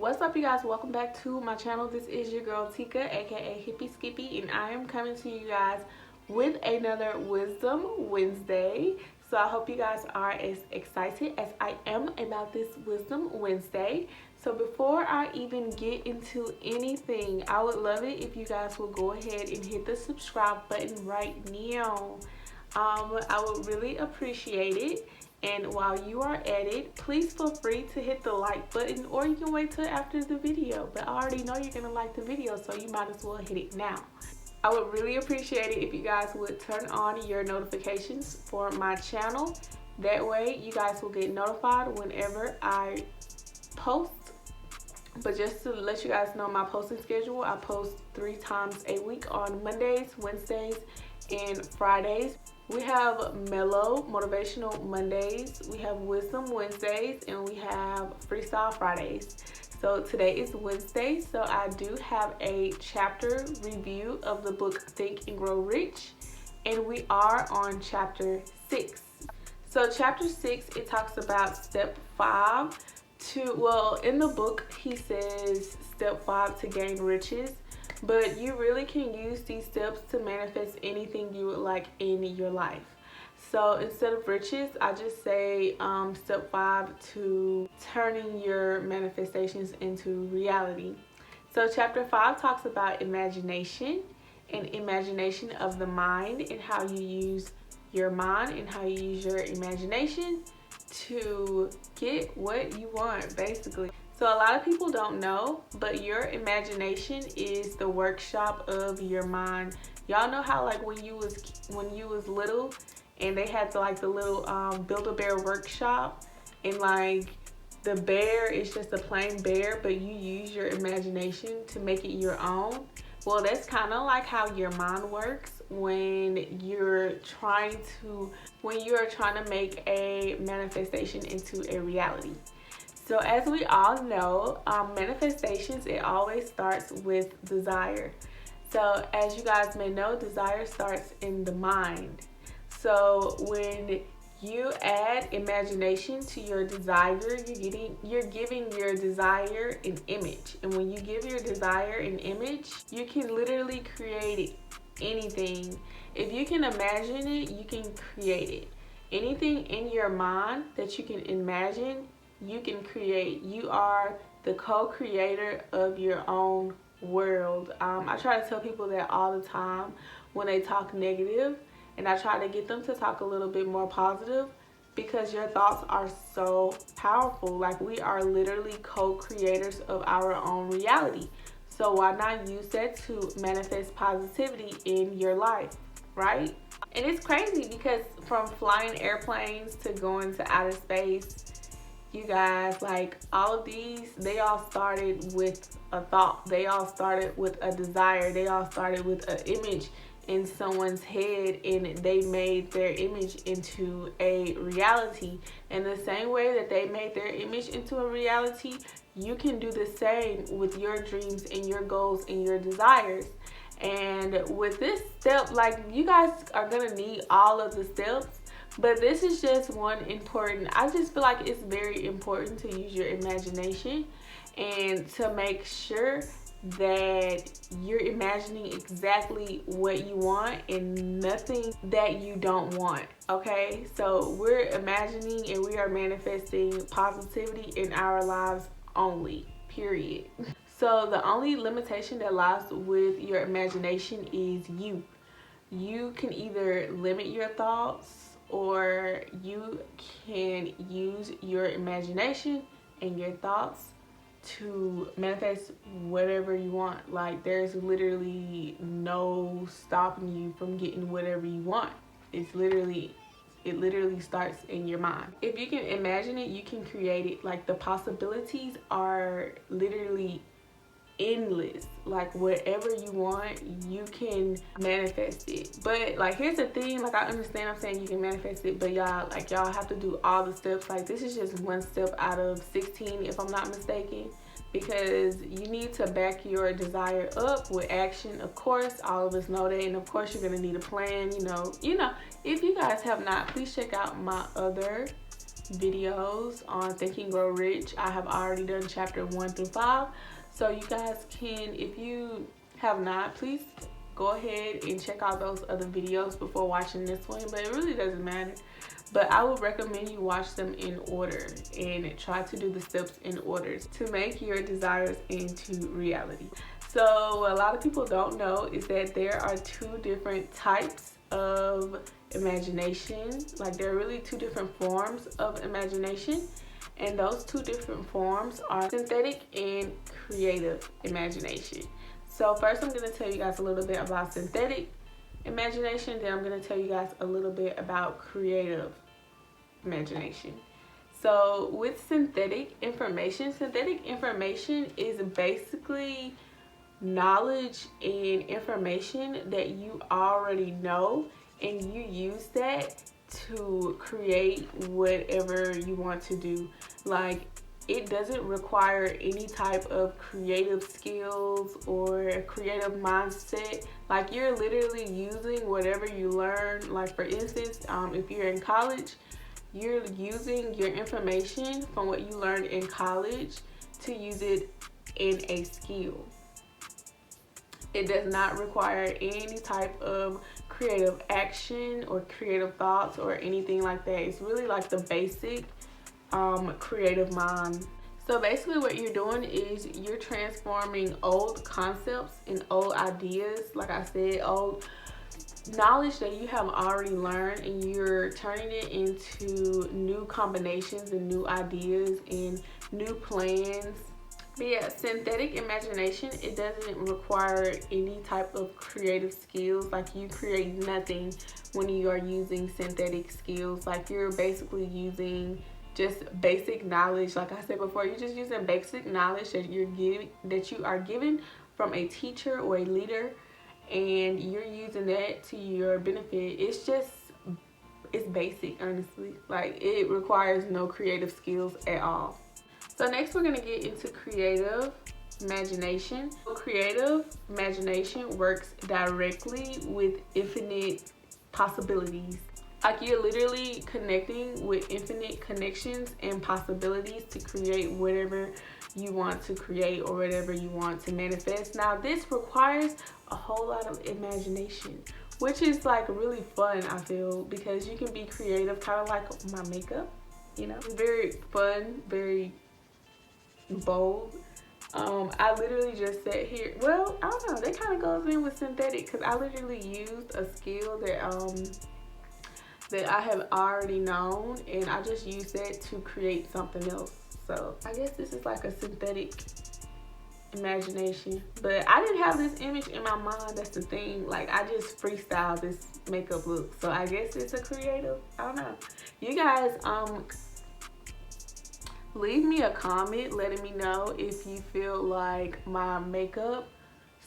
What's up, you guys? Welcome back to my channel. This is your girl Tika, aka Hippie Skippy, and I am coming to you guys with another Wisdom Wednesday. So I hope you guys are as excited as I am about this Wisdom Wednesday. So before I even get into anything, I would love it if you guys will go ahead and hit the subscribe button right now. I would really appreciate it. And while you are at it, please feel free to hit the like button, or you can wait till after the video. But I already know you're gonna like the video, so you might as well hit it now. I would really appreciate it if you guys would turn on your notifications for my channel. That way you guys will get notified whenever I post. But just to let you guys know my posting schedule, I post 3 times a week on Mondays, Wednesdays, and Fridays. We have mellow motivational Mondays, we have wisdom Wednesdays, and we have freestyle Fridays. So today is Wednesday, so I do have a chapter review of the book Think and Grow Rich, and we are on chapter 6. So chapter 6, it talks about step 5 to, well, in the book he says step 5 to gain riches. But you really can use these steps to manifest anything you would like in your life. So instead of riches, I just say step 5 to turning your manifestations into reality. So chapter 5 talks about imagination and imagination of the mind, and how you use your mind and how you use your imagination to get what you want, basically. So a lot of people don't know, but your imagination is the workshop of your mind. Y'all know how, like, when you was little and they had the little Build-A-Bear workshop, and like the bear is just a plain bear, but you use your imagination to make it your own. Well, that's kind of like how your mind works when you're trying to make a manifestation into a reality. So as we all know, manifestations, it always starts with desire. So as you guys may know, desire starts in the mind. So when you add imagination to your desire, you're giving your desire an image. And when you give your desire an image, you can literally create anything. If you can imagine it, you can create it. Anything in your mind that you can imagine, you can create. You are the co-creator of your own world. I try to tell people that all the time when they talk negative, and I try to get them to talk a little bit more positive, because your thoughts are so powerful. Like, we are literally co-creators of our own reality. So why not use that to manifest positivity in your life, right? And it's crazy because from flying airplanes to going to outer space, you guys, like, all of these, they all started with a thought. They all started with a desire. They all started with an image in someone's head, and they made their image into a reality. And the same way that they made their image into a reality, you can do the same with your dreams and your goals and your desires. And with this step, like, you guys are gonna need all of the steps, but this is just one important. I just feel like it's very important to use your imagination and to make sure that you're imagining exactly what you want and nothing that you don't want. Okay, so we're imagining and we are manifesting positivity in our lives only, period. So the only limitation that lies with your imagination is you. You can either limit your thoughts, or you can use your imagination and your thoughts to manifest whatever you want. Like, there's literally no stopping you from getting whatever you want. It literally starts in your mind. If you can imagine it, you can create it. Like, the possibilities are literally endless. Like, whatever you want, you can manifest it. But like, here's the thing, like, I understand I'm saying you can manifest it, but y'all have to do all the steps. Like, this is just one step out of 16, if I'm not mistaken, because you need to back your desire up with action. Of course, all of us know that, and of course you're gonna need a plan. You know, if you guys have not, please check out my other videos on Think and Grow Rich. I have already done chapter 1 through 5. So you guys can, if you have not, please go ahead and check out those other videos before watching this one. But it really doesn't matter. But I would recommend you watch them in order and try to do the steps in order to make your desires into reality. So a lot of people don't know is that there are 2 different types of imagination. Like, there are really 2 different forms of imagination, and those 2 different forms are synthetic and creative imagination. So first I'm going to tell you guys a little bit about synthetic imagination, then I'm going to tell you guys a little bit about creative imagination. So with synthetic information is basically knowledge and information that you already know, and you use that to create whatever you want to do. Like, it doesn't require any type of creative skills or a creative mindset. Like, you're literally using whatever you learn. Like, for instance, if you're in college, you're using your information from what you learned in college to use it in a skill. It does not require any type of creative action or creative thoughts or anything like that. It's really like the basic creative mind. So basically what you're doing is you're transforming old concepts and old ideas, like I said, old knowledge that you have already learned, and you're turning it into new combinations and new ideas and new plans. But yeah, synthetic imagination, it doesn't require any type of creative skills. Like, you create nothing when you are using synthetic skills. Like, you're basically using just basic knowledge. Like I said before, you're just using basic knowledge that you are given from a teacher or a leader, and you're using that to your benefit. It's basic, honestly. Like, it requires no creative skills at all. So next we're going to get into creative imagination. Creative imagination works directly with infinite possibilities. Like, you're literally connecting with infinite connections and possibilities to create whatever you want to create or whatever you want to manifest. Now, this requires a whole lot of imagination, which is like really fun, I feel, because you can be creative, kind of like my makeup, you know, very fun, very bold. I literally just sat here, well, I don't know, that kind of goes in with synthetic, because I literally used a skill that I have already known, and I just used that to create something else. So I guess this is like a synthetic imagination, but I didn't have this image in my mind. That's the thing. Like, I just freestyled this makeup look, so I guess it's a creative. I don't know. You guys, leave me a comment letting me know if you feel like my makeup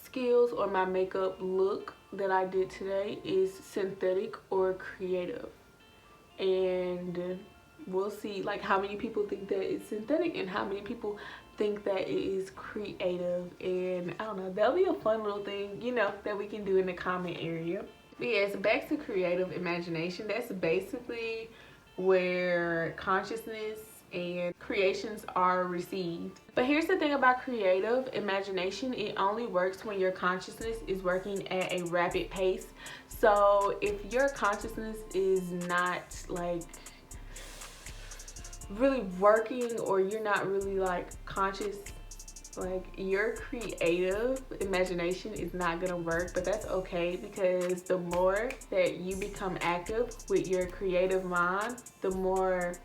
skills or my makeup look that I did today is synthetic or creative, and we'll see like how many people think that it's synthetic and how many people think that it is creative. And I don't know, that'll be a fun little thing, you know, that we can do in the comment area. But yes, back to creative imagination. That's basically where consciousness and creations are received. But here's the thing about creative imagination: it only works when your consciousness is working at a rapid pace. So if your consciousness is not like really working, or you're not really like conscious, like, your creative imagination is not gonna work. But that's okay, because the more that you become active with your creative mind, the more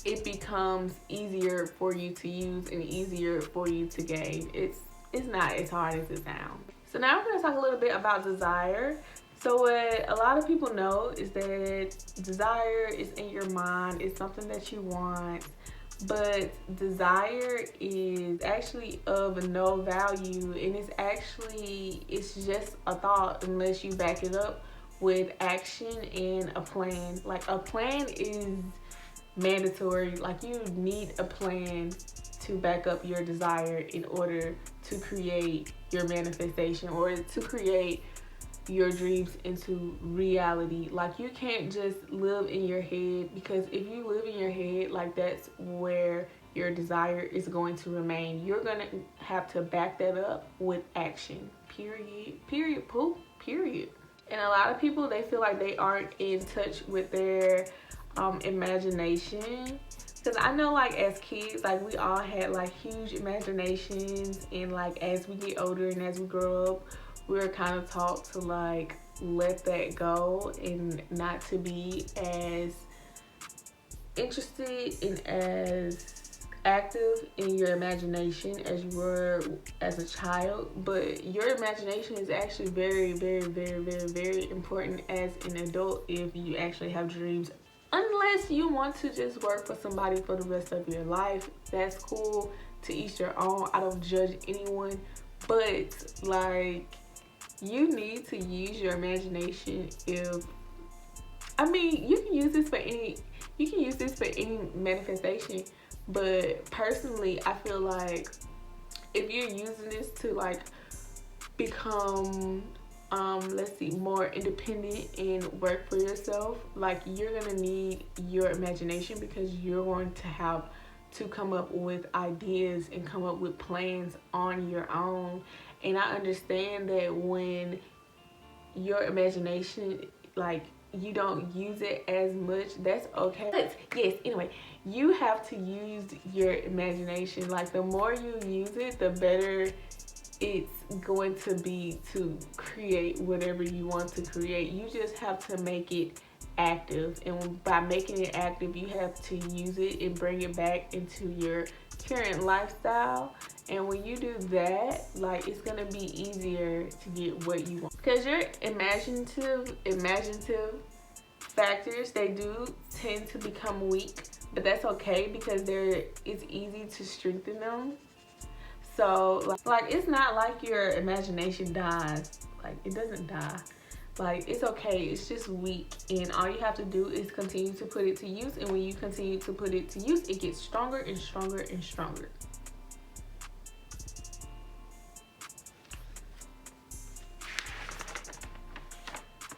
it becomes easier for you to use and easier for you to gain. It's not as hard as it sounds. So now we're going to talk a little bit about desire. So what a lot of people know is that desire is in your mind. It's something that you want, but desire is actually of no value, and it's just a thought unless you back it up with action and a plan. Like, a plan is mandatory. Like, you need a plan to back up your desire in order to create your manifestation, or to create your dreams into reality. Like, you can't just live in your head, because if you live in your head, like, that's where your desire is going to remain. You're gonna have to back that up with action. Period. Poop. Period. And a lot of people, they feel like they aren't in touch with their imagination. Because I know, like, as kids, like, we all had, like, huge imaginations. And, like, as we get older and as we grow up, we're kind of taught to, like, let that go and not to be as interested and as active in your imagination as you were as a child. But your imagination is actually very, very, very, very, very important as an adult if you actually have dreams. Unless you want to just work for somebody for the rest of your life, that's cool. To each their own. I don't judge anyone, but, like, you need to use your imagination. You can use this for any manifestation, but personally, I feel like if you're using this to, like, become more independent and work for yourself, like, you're gonna need your imagination, because you're going to have to come up with ideas and come up with plans on your own. And I understand that when your imagination, like, you don't use it as much, that's okay. But yes, anyway, you have to use your imagination. Like, the more you use it, the better it's going to be to create whatever you want to create. You just have to make it active, and by making it active, you have to use it and bring it back into your current lifestyle. And when you do that, like, it's gonna be easier to get what you want, because your imaginative factors, they do tend to become weak, but that's okay, because it's easy to strengthen them. So, like, it's not like your imagination dies. Like, it doesn't die. Like, it's okay. It's just weak. And all you have to do is continue to put it to use. And when you continue to put it to use, it gets stronger and stronger and stronger.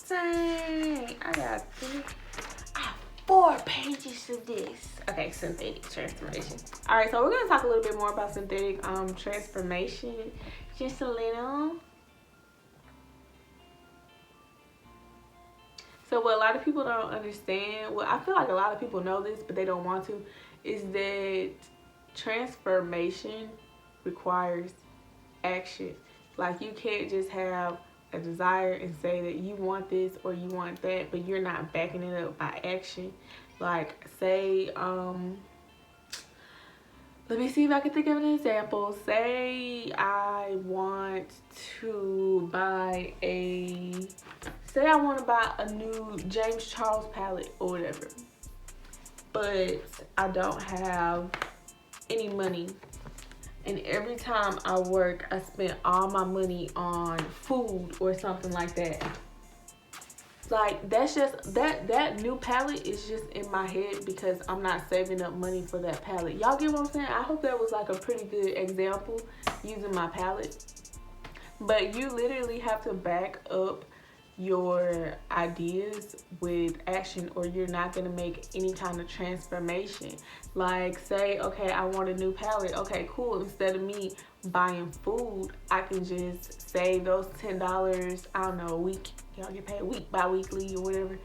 Dang, I have 4 pages of this. Okay, synthetic transformation. All right, so we're gonna talk a little bit more about synthetic transformation, just a little. So what a lot of people don't understand, well, I feel like a lot of people know this, but they don't want to, is that transformation requires action. Like, you can't just have a desire and say that you want this or you want that, but you're not backing it up by action. Like, say, let me see if I can think of an example. Say I want to buy a new James Charles palette or whatever, but I don't have any money. And every time I work, I spend all my money on food or something like that. Like, that's just, that new palette is just in my head because I'm not saving up money for that palette. Y'all get what I'm saying? I hope that was like a pretty good example using my palette. But you literally have to back up your ideas with action, or you're not going to make any kind of transformation. Like, say, okay, I want a new palette. Okay, cool. Instead of me buying food, I can just save those $10, I don't know, a week. Y'all get paid bi-weekly or whatever,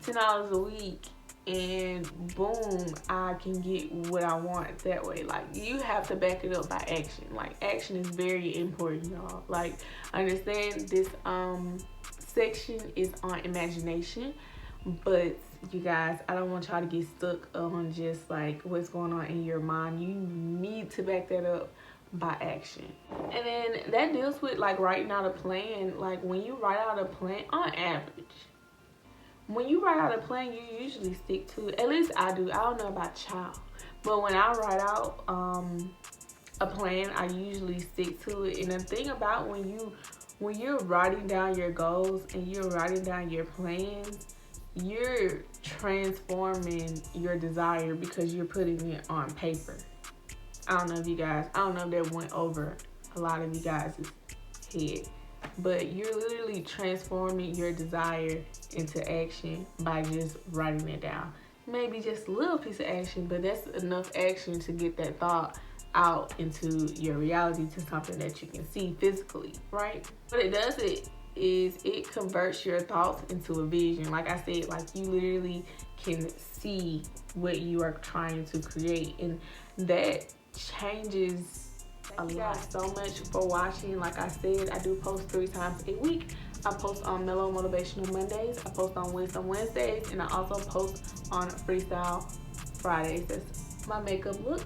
$10 a week, and boom, I can get what I want that way. Like, you have to back it up by action. Like, action is very important, y'all. Like, understand this section is on imagination, but you guys, I don't want y'all to get stuck on just like what's going on in your mind. You need to back that up by action. And then that deals with like writing out a plan. Like, when you write out a plan, on average, when you write out a plan, you usually stick to it. At least I do. I don't know about y'all, but when I write out a plan, I usually stick to it. And the thing about when you're writing down your goals and you're writing down your plans, you're transforming your desire because you're putting it on paper. I don't know if that went over a lot of you guys' head. but you're literally transforming your desire into action by just writing it down. Maybe just a little piece of action, but that's enough action to get that thought out into your reality, to something that you can see physically, right? What it does is it converts your thoughts into a vision. Like I said, like you literally can see what you are trying to create, and that changes a lot. Thank you guys so much for watching. Like I said, I do post 3 times a week. I post on Mellow Motivational Mondays, I post on Wisdom Wednesdays, and I also post on Freestyle Fridays. That's my makeup looks.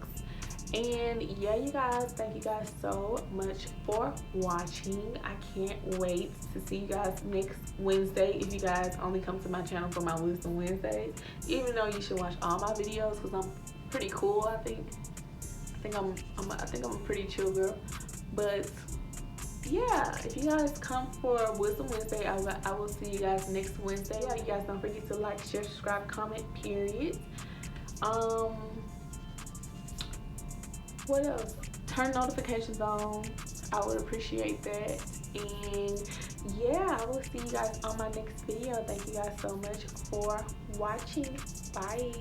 And yeah, you guys, thank you guys so much for watching. I can't wait to see you guys next Wednesday. If you guys only come to my channel for my Wisdom Wednesdays, even though you should watch all my videos because I'm pretty cool. I think I'm a pretty chill girl. But yeah, if you guys come for Wisdom Wednesday, I will see you guys next Wednesday. Yeah, you guys don't forget to like, share, subscribe, comment, period. What else? Turn notifications on. I would appreciate that. And yeah, I will see you guys on my next video. Thank you guys so much for watching. Bye.